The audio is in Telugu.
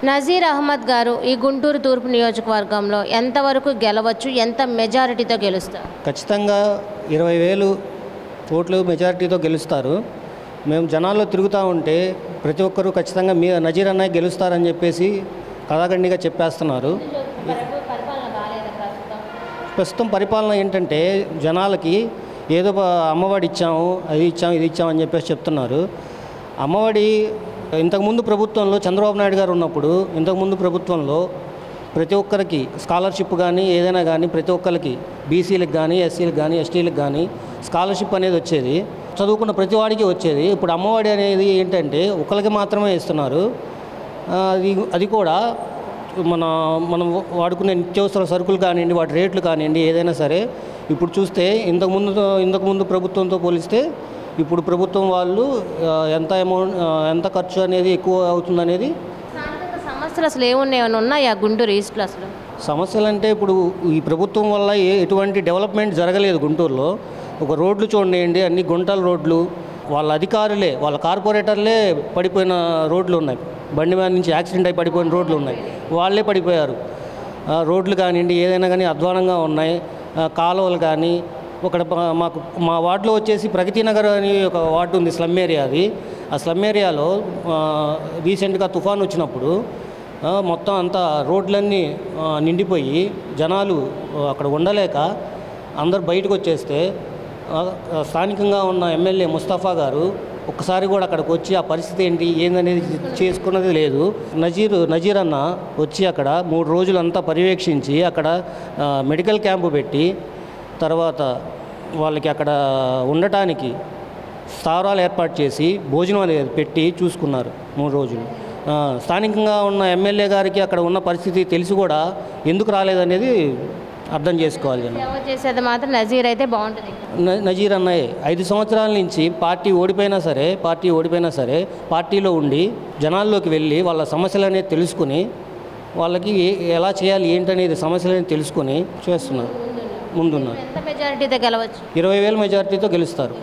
నజీర్ అహ్మద్ గారు ఈ గుంటూరు తూర్పు నియోజకవర్గంలో ఎంతవరకు గెలవచ్చు, ఎంత మెజారిటీతో గెలుస్తారు? ఖచ్చితంగా 20,000 ఓట్లు మెజారిటీతో గెలుస్తారు. మేము జనాల్లో తిరుగుతూ ఉంటే ప్రతి ఒక్కరూ ఖచ్చితంగా నజీర్ అన్నయ్య గెలుస్తారని చెప్పేసి కథాఖండిగా చెప్పేస్తున్నారు. ప్రస్తుతం పరిపాలన ఏంటంటే జనాలకి ఏదో అమ్మఒడి ఇచ్చాము, అది ఇచ్చాము, ఇది ఇచ్చామని చెప్పేసి చెప్తున్నారు. అమ్మఒడి ఇంతకుముందు ప్రభుత్వంలో చంద్రబాబు నాయుడు గారు ఉన్నప్పుడు ఇంతకుముందు ప్రభుత్వంలో ప్రతి ఒక్కరికి స్కాలర్షిప్ కానీ ఏదైనా కానీ ప్రతి ఒక్కరికి బీసీలకు కానీ ఎస్సీలకు కానీ ఎస్టీలకు కానీ స్కాలర్షిప్ అనేది వచ్చేది. చదువుకున్న ప్రతి వాడికి వచ్చేది. ఇప్పుడు అమ్మఒడి అనేది ఏంటంటే ఒకరికి మాత్రమే ఇస్తున్నారు. అది కూడా మనం వాడుకునే నిత్యావసర సరుకులు కానివ్వండి, వాటి రేట్లు కానివ్వండి, ఏదైనా సరే ఇప్పుడు చూస్తే ఇంతకుముందు ప్రభుత్వంతో పోలిస్తే ఇప్పుడు ప్రభుత్వం వాళ్ళు ఎంత ఖర్చు అనేది ఎక్కువ అవుతుందనేది. సమస్యలు అసలు ఏమన్నా ఉన్నాయా గుంటూరు ఈస్ట్లో? అసలు సమస్యలు అంటే ఇప్పుడు ఈ ప్రభుత్వం వల్ల ఎటువంటి డెవలప్మెంట్ జరగలేదు గుంటూరులో. ఒక రోడ్లు చూడండి, అన్ని గుంటల రోడ్లు, వాళ్ళ అధికారులే, వాళ్ళ కార్పొరేటర్లే పడిపోయిన రోడ్లు ఉన్నాయి. బండి మీద నుంచి యాక్సిడెంట్ అయి పడిపోయిన రోడ్లు ఉన్నాయి, వాళ్ళే పడిపోయారు. రోడ్లు కానివ్వండి ఏదైనా కానీ అధ్వానంగా ఉన్నాయి. కాలువలు కానీ మా వార్డులో వచ్చేసి ప్రగతి నగర్ అని ఒక వార్డు ఉంది, స్లమ్ ఏరియా. అది ఆ స్లమ్ ఏరియాలో రీసెంట్గా తుఫాన్ వచ్చినప్పుడు మొత్తం అంతా రోడ్లన్నీ నిండిపోయి జనాలు అక్కడ ఉండలేక అందరు బయటకు వచ్చేస్తే స్థానికంగా ఉన్న ఎమ్మెల్యే ముస్తఫా గారు ఒక్కసారి కూడా అక్కడికి వచ్చి ఆ పరిస్థితి ఏందనేది చేసుకున్నది లేదు. నజీర్ అన్న వచ్చి అక్కడ 3 రోజులంతా పర్యవేక్షించి అక్కడ మెడికల్ క్యాంపు పెట్టి తర్వాత వాళ్ళకి అక్కడ ఉండటానికి స్థావరాలు ఏర్పాటు చేసి భోజనం అనేది పెట్టి చూసుకున్నారు 3 రోజులు. స్థానికంగా ఉన్న ఎమ్మెల్యే గారికి అక్కడ ఉన్న పరిస్థితి తెలిసి కూడా ఎందుకు రాలేదనేది అర్థం చేసుకోవాలి. చేసేది మాత్రం నజీర్ అయితే బాగుంటుంది. నజీర్ అన్నయ్య 5 సంవత్సరాల నుంచి పార్టీ ఓడిపోయినా సరే పార్టీలో ఉండి జనాల్లోకి వెళ్ళి వాళ్ళ సమస్యలు అనేది తెలుసుకుని వాళ్ళకి ఎలా చేయాలి ఏంటనేది సమస్యలు అనేది తెలుసుకుని చేస్తున్నారు. ముందున్నారు. 20,000 మెజారిటీతో గెలుస్తారు.